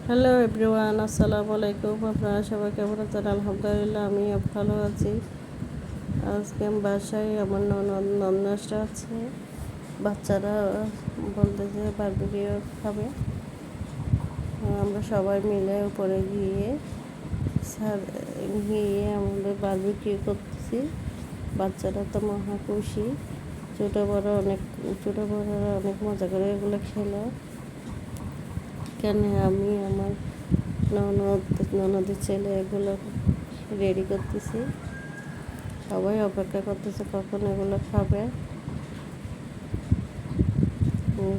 Hello everyone, আসসালামু আলাইকুম। আপনারা সবাই কেমন আছেন? আলহামদুলিল্লাহ, আমি ভালো আছি। আজকে আমি বাসায় আমার নন্নাসটা আছে। বাচ্চারা বলতেছে বারবিকিউ খাবে। আমরা সবাই মিলে উপরে গিয়ে আমাদের বারবিকিউ করতেছি। বাচ্চারা তো মহা খুশি। ছোটো বড়রা অনেক মজা করে এগুলো খেলো। এখানে আমি আমার ননদের ছেলে এগুলো রেডি করতেছি। সবাই অপেক্ষা করতেছে কখন এগুলো খাবে।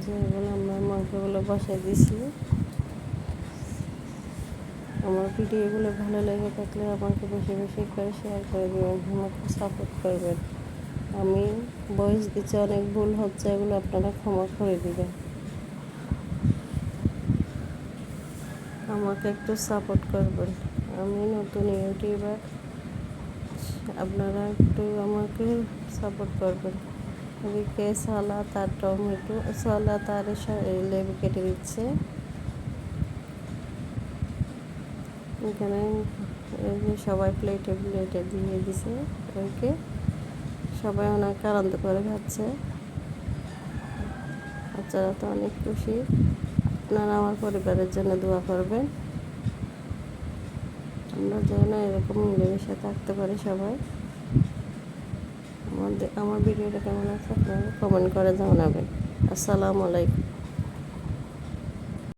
যে এগুলো আমরা মাংসগুলো বসাই দিছি। আমার ভিডিওগুলো ভালো লেগে থাকলে আমাকে বেশি বেশি করে শেয়ার করে দেবেন, আমাকে সাপোর্ট করবেন। আমি ভয়েস দিচ্ছি, অনেক ভুল হচ্ছে, এগুলো আপনারা ক্ষমা করে দিবেন। আমাকে একটু সাপোর্ট করবেন। আমি নতুন ইউটিউবার, আপনারা একটু আমাকে সাপোর্ট করবেন। এদিকে সালাদ আর টমেটো, সালাদ আর লেবু কেটে দিচ্ছে। এখানে সবাই প্লেটে প্লেটে দিয়ে দিছে ওইকে। সবাই অনেক আনন্দ করে খাচ্ছে। বাচ্চারা তো অনেক খুশি। আপনারা আমার পরিবারের জন্য দোয়া করবেন, আমরা যেন এরকম মিলেমিশে থাকতে পারি সবাই। আমার ভিডিওটা কেমন আছে আপনারা কমেন্ট করে জানাবেন। আসসালামু আলাইকুম।